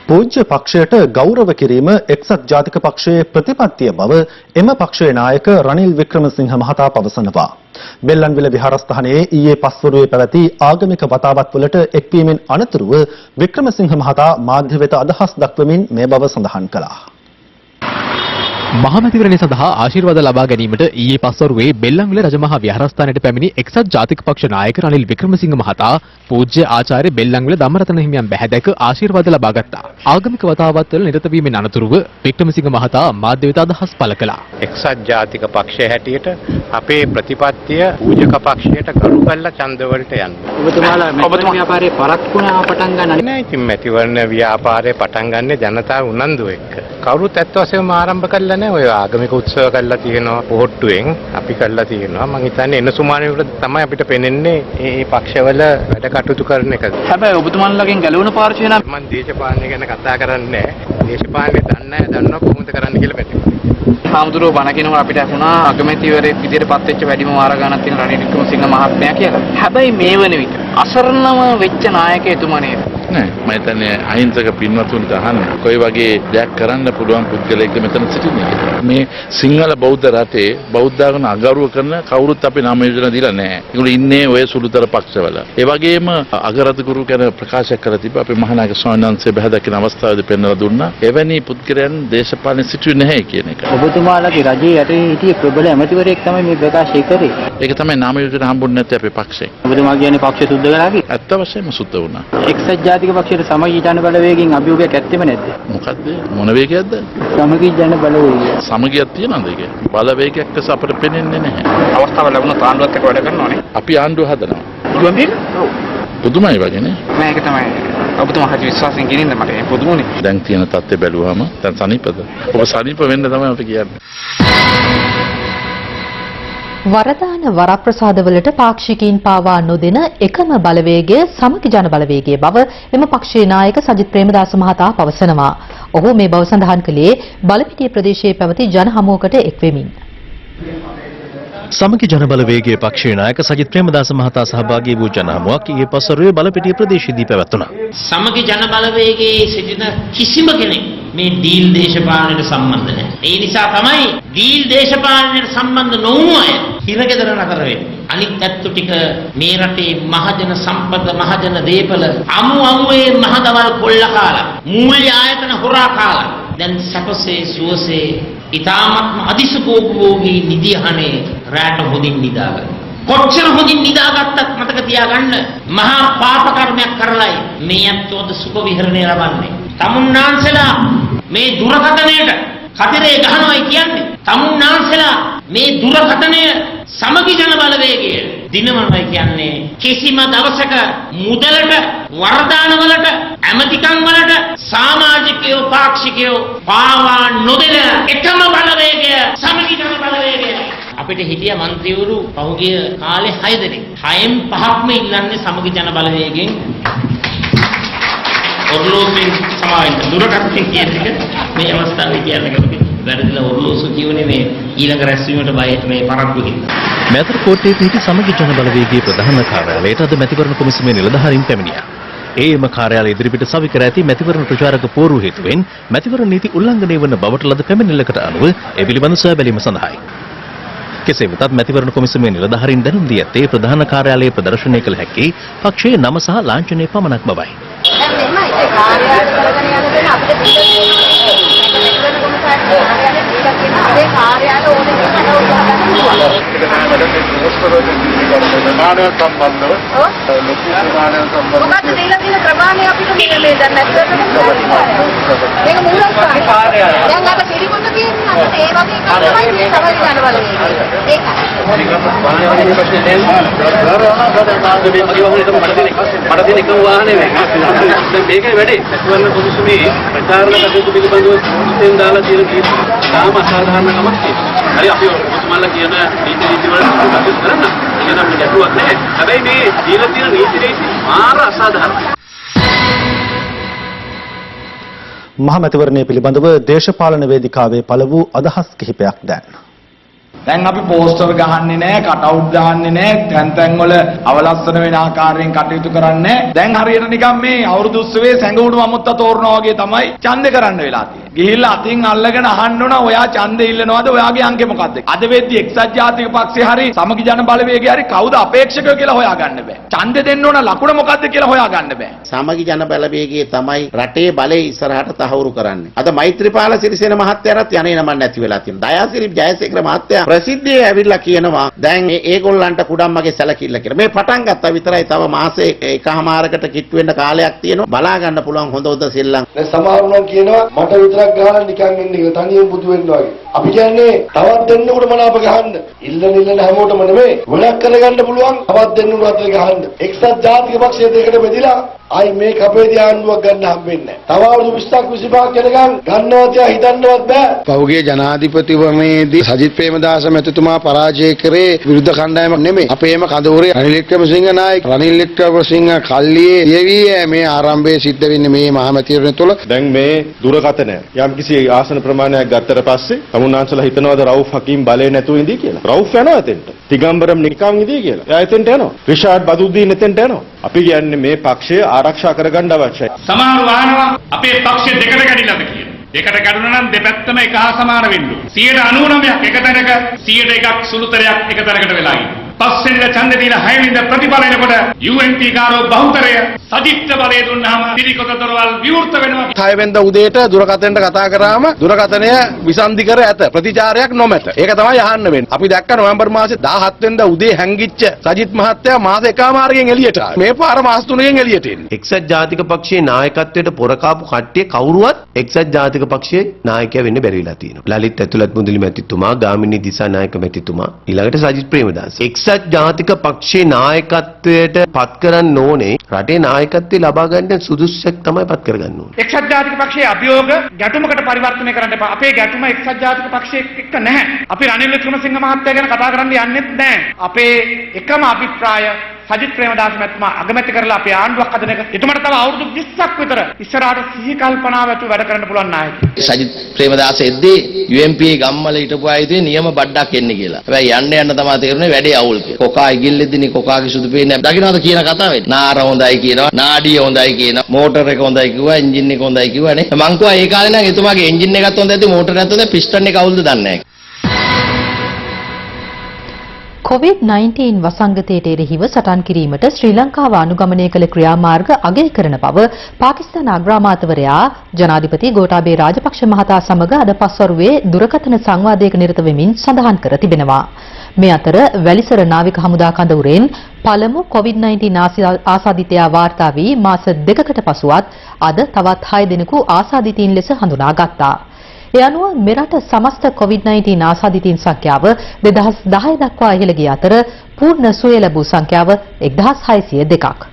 පූජ්‍ය පක්ෂයට ගෞරව කිරීම එක්සත් ජාතික පක්ෂයේ ප්‍රතිපත්තිය බව එම පක්ෂයේ නායක රනිල් වික්‍රමසිංහ මහතා පවසනවා. බෙල්ලන්විල විහාරස්ථානයේ ඊයේ පස්වරුවේ පැවති ආගමික වතාවත්වලට එක්වීමෙන් අනතුරුව වික්‍රමසිංහ මහතා මාධ්‍ය වෙත අදහස් දක්වමින් මේ බව සඳහන් කළා. මහමැතිවරණය සඳහා ආශිර්වාද ලබා ගැනීමට ඊයේ පස්වරුවේ බෙල්ලන්විල රජමහා විහාරස්ථානයට පැමිණි එක්සත් ජාතික පක්ෂ නායක රනිල් වික්‍රමසිංහ මහතා පූජ්‍ය ආචාර්ය බෙල්ලන්විල ධම්මරතන හිමියන් බැහැදැක ආශිර්වාද ලබා ගත්තා. ආගමික වතාවත්වල නිරත වීමෙන් අනතුරුව වික්‍රමසිංහ මහතා මාධ්‍ය වෙත අදහස් පළ කළා. එක්සත් ජාතික පක්ෂය හැටියට අපේ ප්‍රතිපත්තිය පූජක පක්ෂයට ගරු කරලා ඡන්ද වලට යන්න. ඔබතුමාලා මැතිවරණ ව්‍යාපාරයේ පරක්කුණාව පටන් ගන්න නෑ. ඉතින් මැතිවරණ ව්‍යාපාරයේ පටන් ගන්නේ ජනතාව උනන්දු එක්ක. කවුරුත් ඇත්ත වශයෙන්ම ආරම්භ කළා නෑ. ඔය ආගමික උත්සව කරලා තියෙනවා පොහොට්ටුවෙන් අපි කරලා තියෙනවා. මම හිතන්නේ එන සුමානෙකට තමයි අපිට පෙනෙන්නේ මේ පක්ෂවල වැඩ කටයුතු කරන එක. හැබැයි ඔබතුමාලගෙන් ගැලවුණ පාර්ශ්වය නම් මම දේශපාලනය ගැන කතා කරන්නේ නෑ. දේශපාලනය දන්නවා කොහොමද කරන්න කියලා පැත්තේ. හාමුදුරුවෝ බණ කියනකොට අපිට ඇහුණා අගමැතිවරයෙක් විදියට පත් වෙච්ච වැඩිම වාර ගණනක් තියෙන රනිල් වික්‍රමසිංහ මහත්මයා කියලා. හැබැයි මේ වන විට අසරණම වෙච්ච නායකයෙතුමා නේද? නෑ මම හිතන්නේ අහිංසක පින්වතුන්ට අහන්න කොයි වගේ දෙයක් කරන්න පුළුවන් පුද්ගලයෙක්ද මෙතන සිටින්නේ කියලා. මේ සිංහල බෞද්ධ රටේ බෞද්ධාගම අගෞරව කරන කවුරුත් අපි නාම යෝජනා දීලා නෑ. ඒගොල්ලෝ ඉන්නේ ඔය සුළුතර පක්ෂවල. ඒ වගේම අගරාධිකරු ගැන ප්‍රකාශ කරලා තිබ්බා අපේ මහානායක ස්වාමීන් වහන්සේ බහැදකින අවස්ථාවේදී පෙන්වලා දුන්නා. එවැනි පුද්ගලයන් දේශපාලනේ සිටුවේ නැහැ කියන එක. ඔබතුමාලගේ රජයේ යටේ හිටිය ප්‍රබල ඇමතිවරයෙක් තමයි මේ ප්‍රකාශය කරේ. ඒක තමයි නාම යෝජනා හම්බුනේ නැත්තේ අපේ පක්ෂයෙන්. ඔබතුමා කියන්නේ පක්ෂය සුද්ධ කරලා කි? ඇත්ත වශයෙන්ම සුද්ධ වුණා. එක්සත් ජාතික පක්ෂයේ සමගී ජන බලවේගයෙන් අභියෝගයක් ඇත්තෙම නැද්ද? මොකද්ද? මොන වේගයක්ද? සමගී ජන බලවේගය. සමගියක් තියනවද ඒක? බලවේගයක් දැස අපිට පේන්නේ නැහැ. අවස්ථාව ලැබුණොත් ආණ්ඩුවත් එක්ක වැඩ කරනවනේ. අපි ආණ්ඩුව හදනවා. පුළුවන් දෙයක්? පුදුමයි වගේනේ. මේක තමයි ඔබතුමා හරි විශ්වාසයෙන් ගෙනින්න මට මේ පුදුමනේ. දැන් තියෙන තත්ත්වය බැලුවාම දැන් සනීපද? ඔබ සනීප වෙන්න තමයි අපි කියන්නේ. වරදාන වරප්‍රසාදවලට පාක්ෂිකයින් පාවා නොදෙන එකම බලවේගය සමගි ජන බලවේගය බව එම පක්ෂයේ නායක සජිත් ප්‍රේමදාස මහතා පවසනවා. ඔහු මේ බව සඳහන් කළේ බලපිටිය ප්‍රදේශයේ පැවති ජන හමුවකට එක්වෙමින්. සමගි ජන බලවේගයේ පක්ෂයේ නායක සජිත් ප්‍රේමදාස මහතා සහභාගී වූ ජන හමුවක් ඊයේ පස්වරුවේ බලපිටිය ප්‍රදේශයේදී පැවැත්වුණා. සමගි ජන බලවේගයේ සිටින කිසිම කෙනෙක් මේ ඩීල් දේශපාලනයට සම්බන්ධ නැහැ. ඒ නිසා තමයි ඩීල් දේශපාලනයට සම්බන්ධ නොවුණු අය හිරගෙදර නතර වෙන්නේ. අනිත් ඇත්තු ටික මේ රටේ මහජන සම්පත මහජන දේපල අමුවේ මහදවල් කොල්ල කාලා මූල්‍ය ආයතන හොරා කාලා දැන් සැපසේ සුවසේ ඊ타ත්ම අදිසුභෝගී නිදිහනේ රැට හොදින් නිදාගන්න. කොච්චර හොදින් නිදාගත්තත් මතක තියාගන්න මහා පාප කර්මයක් කරලයි මේ අත්වද සුඛ විහරණය ලබන්නේ. තමුන්නාන්සලා මේ දුරකථනයට කතරේ ගහනවායි කියන්නේ. තමුන්නාන්සලා මේ දුරකථනය සමගි ජන බලවේගය දිනවනවායි කියන්නේ කිසිම දවසක මුදලට වරදානවලට ඇමතිකම් වලට සමාජිකයෝ පාක්ෂිකයෝ පාවා නොදෙන එකම බලවේගය සමගි ජන බලවේගය. අපිට හිටිය മന്ത്രിවරු පහුගිය කාලේ 6 දෙනෙක් 6න් 5ක්ම ඉල්ලන්නේ සමගි ජන බලවේගයෙන් ඔර්ලෝසුවෙන් සමාවෙන්න දුරකථන කියන එක මේ අවස්ථාවේ කියන්නේ වැරදිලා ඔර්ලෝසු කියවනේ මේ ඊළඟ රැස්වීමට බයට මේ පරක්කු හින්දා. මෙතර කෝට්ටේ පිහිටි සමගි ජන බලවේගයේ ප්‍රධාන කාර්යාලයට අද මැතිවරණ කොමිසමේ නිලධාරීන් පැමිණියා. එම කාර්යාලය ඉදිරිපිට සවි කර ඇති මැතිවරණ ප්‍රචාරක පෝරුව හේතුවෙන් මැතිවරණ නීති උල්ලංඝනය වන බවට ලද පැමිණිල්ලකට අනුව ඒ පිළිබඳ සොයා බැලීම සඳහායි. කෙසේ වෙතත් මැතිවරණ කොමිසමේ නිලධාරීන් දැනුම් දී ඇත්තේ ප්‍රධාන කාර්යාලයේ ප්‍රදර්ශනය කළ හැකි පක්ෂයේ නම සහ ලාංඡනය පමණක් බවයි. මේකයි වැඩේ. මැතිවරණ කොමිසමේ ප්‍රචාරණ කටයුතු පිළිබඳව සුසෙන් දාලා තියෙන කීප තාම අසාධාරණකමක් තියෙනවා. හරි අපි ඔබතුමාලා කියන නීති වලට කටයුතු කරන්න. ඒක නම් ගැටලුවක් නැහැ. හැබැයි මේ දීලා තියෙන නීති මාර අසාධාරණයි. මහ මැතිවරණය පිළිබඳව දේශපාලන වේදිකාවේ පළ වූ අදහස් කිහිපයක් දැන්. දැන් අපි පෝස්ටර් ගහන්නේ නැහැ, කට් අවුට් දාන්නේ නැහැ, තැන් වල අවලස්සන වෙන ආකාරයෙන් කටයුතු කරන්නේ නැහැ. දැන් හරියට නිකන් මේ අවුරුදු උත්සවයේ සැඟවුණු අමුත්තා තෝරනවා වගේ තමයි ඡන්දේ කරන්න වෙලා තියෙන්නේ. ගිහිල්ලා අතින් අල්ලගෙන අහන්න ඕන ඔයා ඡන්දේ ඉල්ලනවාද, ඔයාගේ අංකය මොකක්ද? අද වෙද්දි එක්සත් ජාතික පක්ෂේ හරි සමගි ජන බලවේගය හරි කවුද අපේක්ෂකයෝ කියලා හොයාගන්න බෑ. ඡන්දේ දෙන්න ඕන ලකුණ මොකක්ද කියලා හොයාගන්න බෑ. සමගි ජන බලවේගයේ තමයි රටේ බලය ඉස්සරහට තහවුරු කරන්නේ. අද මෛත්‍රීපාල සිරිසේන මහත්තයාට යන්නේ නම නැති වෙලා තියෙනවා. දයාසිරි ජයසේකර මහත්තයා ප්‍රසිද්ධියේ ඇවිල්ලා කියනවා දැන් ඒගොල්ලන්ට කුඩම්මගේ සැලකිල්ල කියලා. මේ පටන් ගත්තා විතරයි, තව මාසේ එකමාරකට කිට්ටු වෙන්න කාලයක් තියෙනවා. බලා ගන්න පුළුවන් හොඳ හොඳ සෙල්ලම්. දැන් සමහරුන් කියනවා මට විතරක් ගහලා නිකන් ඉන්න එක තනියෙන් බුදු වෙන්න වගේ. අපි කියන්නේ තවත් දෙන්නෙකුට මනාප ගහන්න. ඉල්ලන හැමෝටම නෙමෙයි. ගොඩක් කරගන්න පුළුවන් තවත් දෙන්නෙකුට අතර ගහන්න. එක්සත් ජාතික පක්ෂය දෙකට බෙදලා ආයි මේ කපේදී ආණ්ඩුවක් ගන්න හම්බෙන්නේ නැහැ. තව අවුරුදු 20ක් 25ක් යනකම් ගන්නවා තියා හිතන්නවත් බෑ. පහුගිය ජනාධිපතිවමේදී සජිත් ප්‍රේමදාස මැතිතුමා පරාජය කරේ විරුද්ධ කණ්ඩායමක් නෙමෙයි. අපේම කඳවුරේ රනිල් වික්‍රමසිංහ නායක රනිල් වික්‍රමසිංහ කල්ලියේ දෙවිය මේ ආරම්භයේ සිද්ධ වෙන්නේ මේ මහමැතිවරණ තුළ. දැන් මේ දුරකථනය යම්කිසි ආසන ප්‍රමාණයක් ගත්තට පස්සේ තමුන්නාන්සලා හිතනවාද රවුෆ් හකීම් බලේ නැතුව ඉඳී කියලා. රවුෆ් යනවා එතෙන්ට. තිගම්බරම් නිකන් ඉඳී කියලා. එයා එතෙන්ට යනවා. රිෂාඩ් බදුද්දීන් එතෙන්ට යනවා. අපි කියන්නේ මේ පක්ෂය ආරක්ෂා කරගන්න අවශ්‍යයි. සමහර වහනවා අපේ පක්ෂය දෙකට කැඩිලාද කියලා. දෙකට කැඩුණා නම් දෙපැත්තම එක හා සමාන වෙන්න ඕන. 99ක් එක තැනක 101ක් සුළුතරයක් එක තැනකට වෙලා ඉන්නේ. පස්වෙනිද ඡන්දේ දීලා 6 වෙනිද ප්‍රතිඵල එනකොට UNP කාරෝ බහුතරය සජිත්ට බලය දුන්නාම පිළිකොත දොරවල් විවෘත වෙනවා. 6 වෙනිදා උදේට දුරකථනයට කතා කරාම දුරකථනය විසන්ධි කර ඇත. ප්‍රතිචාරයක් නොමැත. ඒක තමයි අහන්න වෙන්නේ. අපි දැක්ක නොවැම්බර් මාසේ 17 වෙනිදා උදේ හැංගිච්ච සජිත් මහත්තයා මාස එකමාරකින් එළියට ආවා. මේ පාර මාස 3කින් එළියට එන්නේ. එක්සත් ජාතික පක්ෂයේ නායකත්වයට පොරකාපු කට්ටිය කවුරුවත් එක්සත් ජාතික පක්ෂයේ නායකයා වෙන්න බැරි වෙලා තියෙනවා. ලලිත් ඇතුළත් මුදලි මැතිතුමා, ගාමිණී දිසානායක මැතිතුමා, ඊළඟට සජිත් ප්‍රේමදාස. එක්සත් එක්සත් ජාතික පක්ෂයේ නායකත්වයට පත් කරන්න ඕනේ රටේ නායකත්වය ලබා ගන්න සුදුස්සෙක් තමයි පත් කරගන්න ඕනේ. එක්සත් ජාතික පක්ෂයේ අභියෝග ගැටුමකට පරිවර්තනය කරන්න එපා. අපේ ගැටුම එක්සත් ජාතික පක්ෂයේ එක්ක නැහැ. අපි රනිල් වික්‍රමසිංහ මහත්තයා ගැන කතා කරන්න යන්නෙත් නැහැ. අපේ එකම අභිප්‍රාය සජිත් ප්‍රේමදාස මහත්මයා අගමැති කරලා අපේ ආණ්ඩුවක් හදන එක. එතුමාට තව අවුරුදු 20ක් විතර ඉස්සරහට සිහි කල්පනාව ඇතුව වැඩ කරන්න පුළුවන් නායකයෙක්. සජිත් ප්‍රේමදාස එද්දී UMP ගම්මල හිටපු ආයතේ නියම බඩක් එන්නේ කියලා. හැබැයි යන්න යන්න තමයි තේරුනේ වැඩේ අවුල් කියලා. කොකා ඉගිල්ලෙද්දිනේ කොකාගේ සුදු පේන්නේ නැහැ. දකින්නවද කියන කතාවේ? නාර හොඳයි කියනවා, නාඩිය හොඳයි කියනවා, මෝටර් එක හොඳයි කිව්වා, එන්ජින් එක හොඳයි කිව්වානේ. මං කිව්වා ඒ කාලේ නම් එතුමාගේ එන්ජින් එකත් හොඳ ඇති, මෝටර් එකත් හොඳ, පිස්ටන් එක අවුල්ද දන්නේ නැහැ. COVID-19 වසංගතයට එරෙහිව සටන් කිරීමට ශ්‍රී ලංකාව අනුගමනය කළ ක්‍රියාමාර්ග අගය කරන බව පාකිස්තාන අග්‍රාමාත්‍යවරයා ජනාධිපති ගෝඨාභය රාජපක්ෂ මහතා සමග අද පස්වරුවේ දුරකථන සංවාදයක නිරත වෙමින් සඳහන් කර තිබෙනවා. මේ අතර වැලිසර නාවික හමුදා කඳවුරෙන් පළමු COVID-19 ආසාදිතයා වාර්තා වී මාස 2කට පසුවත් අද තවත් 6 දෙනෙකු ආසාදිතයින් ලෙස හඳුනාගත්තා. ඒ අනුව මෙරට සමස්ත COVID-19 ආසාදිතයින් සංඛ්‍යාව 2010 දක්වා ඉහළ ගිය අතර පූර්ණ සුවය ලැබූ සංඛ්‍යාව 1602ක්.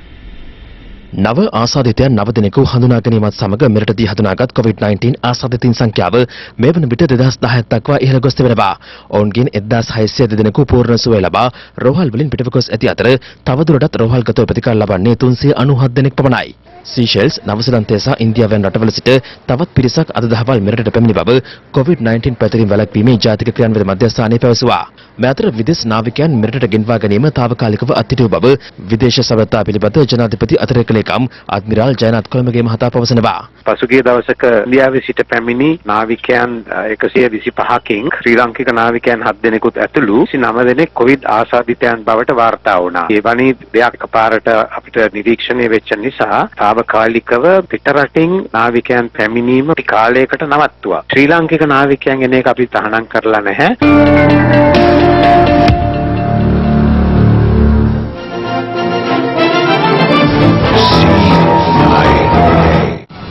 නව ආසාදිතයන් 9 දෙනෙකු හඳුනා ගැනීමත් සමග මෙරටදී හඳුනාගත් COVID-19 ආසාදිතයින් සංඛ්‍යාව මේ වන විට 2010ක් දක්වා ඉහළ ගොස් තිබෙනවා. ඔවුන්ගෙන් 1602 දෙනෙකු පූර්ණ සුවය ලබා රෝහල් වලින් පිටව ගොස් ඇති අතර තවදුරටත් රෝහල්ගතව ප්‍රතිකාර ලබන්නේ 397 දෙනෙක් පමණයි. සීෂෙල්ස්, නවසීලන්තය සහ ඉන්දියාවෙන් රටවල සිට තවත් පිරිසක් අද දහවල් මෙරටට පැමිණි බව COVID-19 පැතිරීම වැළැක්වීමේ ජාතික ක්‍රියාන්විත මධ්‍යස්ථානයේ පැවසුවා. මේ අතර විදේශ නාවිකයන් මෙරටට ගෙන්වා ගැනීම తాවකාලිකව අත්හිටු බව විදේශ සබඳතා පිළිබඳ ජනාධිපති අතිරේක ලේකම් අද්මිරාල් ජයනාත් කොළඹගේ මහතා පවසනවා. පසුගිය දවසක ඉන්දියාවේ සිට පැමිණි නාවිකයන් 125කින් ශ්‍රී ලාංකික නාවිකයන් 7 දෙනෙකුත් ඇතුළු 9 දෙනෙක් කොවිඩ් ආසාදිතයන් බවට වාර්තා වුණා. ඒ වනි දෙයක් පාරට අපිට නිරීක්ෂණය වෙච්ච නිසා තාවකාලිකව පිටරටින් නාවිකයන් පැමිණීම කාලයකට නවත්තුවා. ශ්‍රී ලාංකික නාවිකයන් එන එක අපි තහනම් කරලා නැහැ.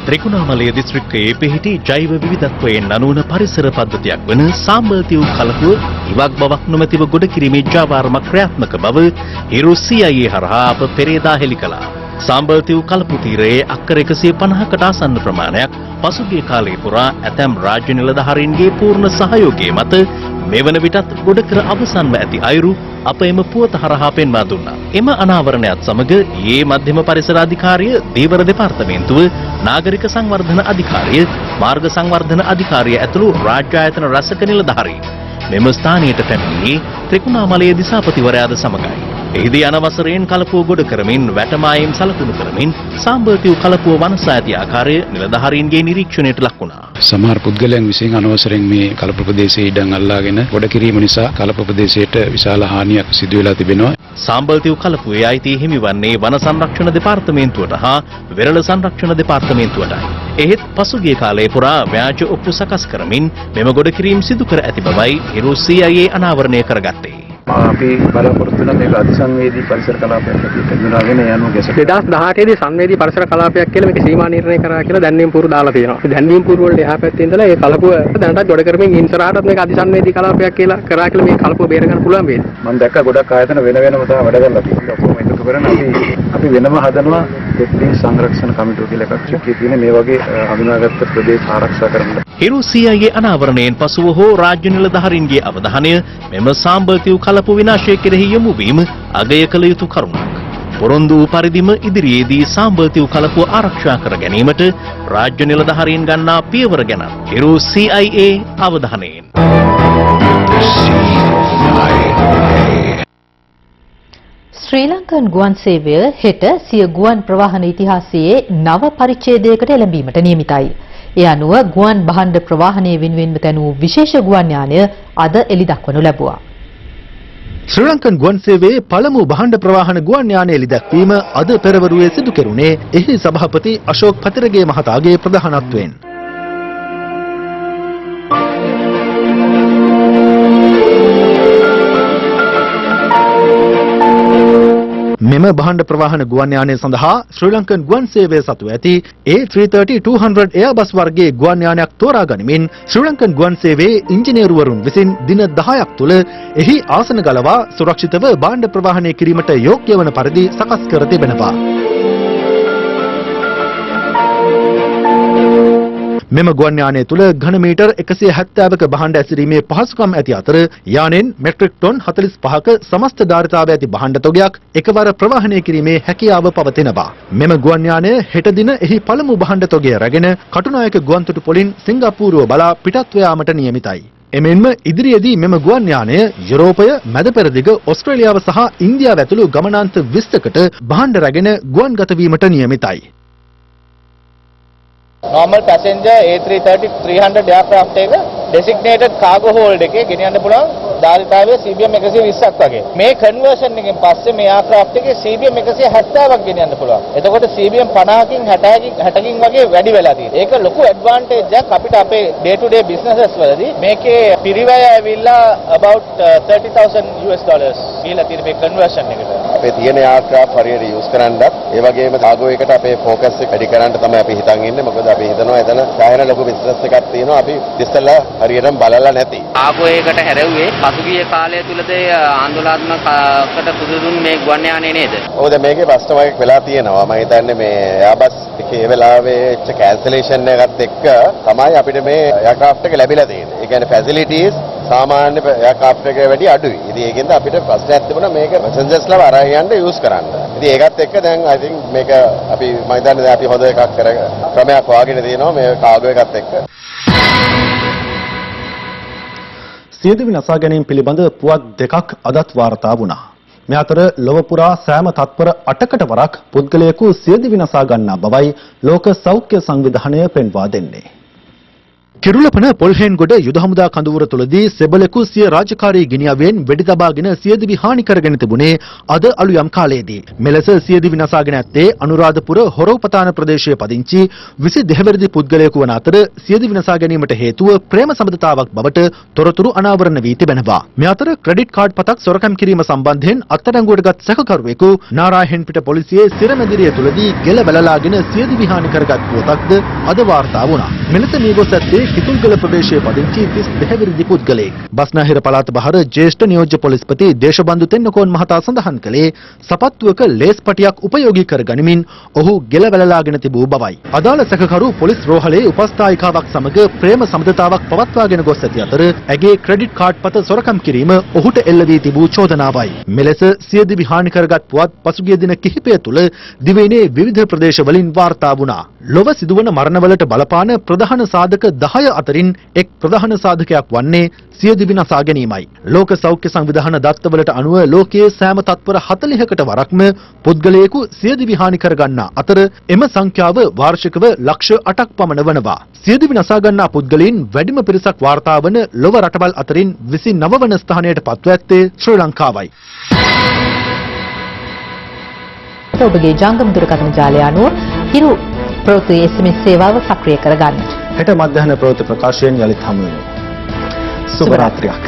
ත්‍රිකුණාමලය දිස්ත්‍රික්කයේ පිහිටි ජෛව විවිධත්වයෙන් නනුවන පරිසර පද්ධතියක් වන සාම්බර්තිව් කලපුව ඉවක් බවක් නොමැතිව ගොඩ කිරීමේ ජාවාරමක් ක්‍රියාත්මක බව හිරු CIA හරහා අප පෙරේදා හෙළි කළා. සාම්බර්තිව් කලපු තීරයේ අක්කර 150කට ආසන්න ප්‍රමාණයක් පසුගිය කාලයේ පුරා ඇතැම් රාජ්‍ය නිලධාරීන්ගේ පූර්ණ සහයෝගය මත මෙවන විටත් ගොඩ කර අවසන්ව ඇති අයුරු අප එම පුවත හරහා පෙන්වා දුන්නා. එම අනාවරණයත් සමග ඊයේ මධ්‍යම පරිසර අධිකාරිය, දීවර දෙපාර්තමේන්තුව, නාගරික සංවර්ධන අධිකාරිය, මාර්ග සංවර්ධන අධිකාරිය ඇතුළු රාජ්‍ය ආයතන රැසක නිලධාරීන් මෙම ස්ථානයට පැමිණියේ ත්‍රිකුණාමලයේ දිසාපතිවරයාද සමගයි. එහිදී අනවසරයෙන් කලපුව ගොඩ කරමින් වැටමායම් සලකුණු කරමින් සාම්බර්තිව් කලපුව වනසා ඇති ආකාරය නිලධාරීන්ගේ නිරීක්ෂණයට ලක් වුණා. සමහර පුද්ගලයන් විසින් අනවසරයෙන් මේ කලප ප්‍රදේශයේ ඉඩම් අල්ලාගෙන ගොඩ කිරීම නිසා කලප ප්‍රදේශයට විශාල හානියක් සිදු වෙලා තිබෙනවා. සාම්බර්තිව් කලපුවේ අයිතිය හිමිවන්නේ වන සංරක්ෂණ දෙපාර්තමේන්තුවට හා වෙරළ සංරක්ෂණ දෙපාර්තමේන්තුවටයි. එහෙත් පසුගිය කාලයේ පුරා ව්‍යාජ ඔප්පු සකස් කරමින් මෙම ගොඩ කිරීම සිදු කර ඇති බවයි හිරු CIA අනාවරණය කරගත්තේ. අපි බලාපොරොත්තු වෙන මේක අධිසංවේදී පරිසර කලාපයක් හැටියට හඳුනාගෙන යනවා ගැසට් 2018 දී සංවේදී පරිසර කලාපයක් කියලා මේක සීමා නිර්ණය කරා කියලා දැන්වීම් පුරු දාලා තියෙනවා. දැන්වීම් පුරු වලට එහා පැත්තේ ඉඳලා මේ කලපුව දැනටත් ගොඩ කරමින් ඉන්සරාටත් මේක අධිසංවේදී කලාපයක් කියලා කරා කියලා මේ කලපුව බේර ගන්න පුළුවන් වේද? මම දැක්ක ගොඩක් ආයතන වෙන වෙනම තමයි වැඩ කරලා තියෙන්නේ. ඔක්කොම එකතු කරන අපි වෙනම හදනවා දෙප්පී සංරක්ෂණ කමිටුව කියලා එකක්. ඒකේ තියෙන මේ වගේ හඳුනාගත්ත ප්‍රදේශ ආරක්ෂා කරන්න. හිරු CIA අනාවරණයෙන් පසුව හෝ රාජ්‍ය නිලධාරීන්ගේ අවධානය මෙම සාම්බර්තිව් කලපු විනාශය කෙරෙහි යොමු වීම අගය කළ යුතු කරුණක්. පොරොන්දු වූ පරිදිම ඉදිරියේදී සාම්බර්තිව් කලපුව ආරක්ෂා කර ගැනීමට රාජ්‍ය නිලධාරීන් ගන්නා පියවර ගැන හිරු CIA අවධානයෙන්. ශ්‍රී ලංකන් ගුවන් සේවය හෙට සිය ගුවන් ප්‍රවාහන ඉතිහාසයේ නව පරිච්ඡේදයකට එළඹීමට නියමිතයි. ඒ අනුව ගුවන් භාණ්ඩ ප්‍රවාහනය වෙනුවෙන්ම තැනූ විශේෂ ගුවන් යානය අද එළි දක්වනු ලැබුවා. ශ්‍රී ලංකන් ගුවන් සේවයේ පළමු භාණ්ඩ ප්‍රවාහන ගුවන් යානය එළි දැක්වීම අද පෙරවරුවේ සිදු කෙරුණේ එහි සභාපති අශෝක් පතිරගේ මහතාගේ ප්‍රධානත්වයෙන්. මෙම භාණ්ඩ ප්‍රවාහන ගුවන් යානය සඳහා ශ්‍රී ලංකන් ගුවන් සේවය සතු ඇති A330-200 එයාබස් වර්ගයේ ගුවන් යානයක් තෝරා ගනිමින් ශ්‍රී ලංකන් ගුවන් සේවයේ ඉංජිනේරුවරුන් විසින් දින 10ක් තුළ එහි ආසන ගලවා සුරක්ෂිතව භාණ්ඩ ප්‍රවාහනය කිරීමට යෝග්‍ය වන පරිදි සකස් කර තිබෙනවා. මෙම ගුවන් යානය තුළ ඝන මීටර් 170ක භාණ්ඩ ඇසිරීමේ පහසුකම් ඇති අතර යානෙන් මෙට්‍රික් ටොන් 45ක සමස්ත ධාරිතාවය ඇති භාණ්ඩ තොගයක් එකවර ප්‍රවාහනය කිරීමේ හැකියාව පවතිනවා. මෙම ගුවන් යානය හෙට දින එහි පළමු භාණ්ඩ තොගය රැගෙන කටුනායක ගුවන්තොටු පොලින් සිංගප්පූරුව බලා පිටත්ව යාමට නියමිතයි. එමෙන්ම ඉදිරියේදී මෙම ගුවන් යානය යුරෝපය, මැද පෙරදිග, ඕස්ට්‍රේලියාව සහ ඉන්දියාව ඇතුළු ගමනාන්ත 20කට භාණ්ඩ රැගෙන ගුවන්ගත වීමට නියමිතයි. normal passenger A330-300 aircraft එක designated cargo hold එකේ ගෙනියන්න පුළුවන් ධාරිතාවය CBM 120ක් වගේ. මේ conversion එකෙන් පස්සේ මේ aircraft එකේ CBM 170ක් ගෙනියන්න පුළුවන්. එතකොට CBM 50කින් 60කින් වගේ වැඩි වෙලා තියෙනවා. ඒක ලොකු advantage එකක් අපිට අපේ day to day businesses වලදී. මේකේ පිරිවැය ඇවිල්ලා about $30,000 කියලා තියෙන මේ conversion එකට. අපේ තියෙන aircraft හරියට use කරන්නත් ඒ වගේම cargo එකට අපේ focus එක වැඩි කරන්න තමයි අපි හිතන් ඉන්නේ. මොකද අපි හිතනවා එතන සායන ලොකු business එකක් තියෙනවා. අපි ඉස්සෙල්ලා හරියටම බලලා නැති. cargo එකට හැරෙව්වේ පසුගිය කාලය තුලද ආందోලනාත්මකකට පුදුදුන් මේ ගුවන් යානේ නේද? ඔව් දැන් මේකේ ප්‍රශ්න වගේ වෙලා තියෙනවා. මම හිතන්නේ මේ Airbus එකේ වෙලාවේ cancellation එකත් එක්ක තමයි අපිට මේ aircraft එක ලැබිලා තියෙන්නේ. ඒ කියන්නේ facilities සාමාන්‍ය aircraft එකේ වැඩි අඩුයි. ඉතින් ඒකෙන්ද අපිට ප්‍රශ්නයක් තිබුණා මේක passengers-ලා අරන් යන්න use කරන්න. ඉතින් ඒකත් එක්ක දැන් I think මේක අපි මම හිතන්නේ දැන් අපි හොඳ එකක් ක්‍රමයක් වාගෙන තියෙනවා මේ cargo එකත් එක්ක. සියදිවි නසා ගැනීම පිළිබඳ පුවත් දෙකක් අදත් වාර්තා වුණා. මේ අතර ලොව පුරා සෑම තත්පර 8කට වරක් පුද්ගලයෙකු සියදිවි නසා ගන්නා බවයි ලෝක සෞඛ්‍ය සංවිධානය පෙන්වා දෙන්නේ. කිරුළපන පොල්හෙන්ගොඩ යුද හමුදා කඳවුර තුලදී සෙබළෙකු සිය රාජකාරී ගිනියවෙන් වෙඩි තබාගෙන සියදිවි හානි කරගෙන තිබුණේ අද අලුයම් කාලයේදී. මෙලෙස සියදිවි නසාගෙන ඇත්තේ අනුරාධපුර හොරෝපතාන ප්‍රදේශයේ පදිංචි 22 වැනි පුද්ගලයෙකු වන අතර සියදිවි නසා ගැනීමට හේතුව ප්‍රේම සම්බන්ධතාවක් බවට තොරතුරු අනාවරණ වී තිබෙනවා. මේ අතර ක්‍රෙඩිට් කාඩ් පතක් සොරකම් කිරීම සම්බන්ධයෙන් අත්අඩංගුවටගත් සැකකරුවෙකු නාරාහෙන්පිට පොලිසියේ සිරමැදිරිය තුලදී ගෙල වැළලාගෙන සියදිවි හානි කරගත් පුවතක්ද අද වාර්තා වුණා. මෙලෙස නියගොස් ඇත්තේ කිතුල්ගල ප්‍රදේශයේ පදිංචි 32 වැනි පුද්ගලයෙක්. බස්නාහිර පළාත බහර ජ්‍යෙෂ්ඨ නියෝජ්‍ය පොලිස්පති දේශබන්දු තෙන්නකෝන් මහතා සඳහන් කළේ සපත්තුවක ලේස් පටියක් උපයෝගී කර ගනිමින් ඔහු ගෙල වැළලාගෙන තිබූ බවයි. අදාළ සැකකරු පොලිස් රෝහලේ උපස්ථායිකාවක් සමග ප්‍රේම සම්බන්ධතාවක් පවත්වාගෙන ගොස් ඇති අතර ඇගේ ක්‍රෙඩිට් කාඩ් පත සොරකම් කිරීම ඔහුට එල්ල වී තිබූ චෝදනාවයි. මෙලෙස සියදිවි හානි කරගත් පුවත් පසුගිය දින කිහිපය තුළ දිවයිනේ විවිධ ප්‍රදේශවලින් වාර්තා වුණා. ලොව සිදුවන මරණවලට බලපාන ප්‍රධාන සාධක 10 අතරින් එක් ප්‍රධාන සාධකයක් වන්නේ සියදිවි නසා ගැනීමයි. ලෝක සෞඛ්‍ය සංවිධාන දත්තවලට අනුව ලෝකයේ සෑම තත්පර 40කට වරක්ම පුද්ගලයෙකු සියදිවි හානි කර ගන්නා අතර එම සංඛ්‍යාව වාර්ෂිකව ලක්ෂ 8ක් පමණ වනවා. සියදිවි නසා ගන්නා පුද්ගලයන් වැඩිම පිරිසක් වාර්තා වන ලොව රටවල් අතරින් 29 වන ස්ථානයට පත්ව ඇත්තේ ශ්‍රී ලංකාවයි. ඔබගේ ජංගම දුරකථන ජාලය අනුව හිරු ප්‍රවෘත්ති SMS සේවාව සක්‍රිය කරගන්න. හෙට මධ්‍යහන ප්‍රවෘත්ති ප්‍රකාශයෙන් යලිත් හමු වෙනවා. සුබ රාත්‍රියක්.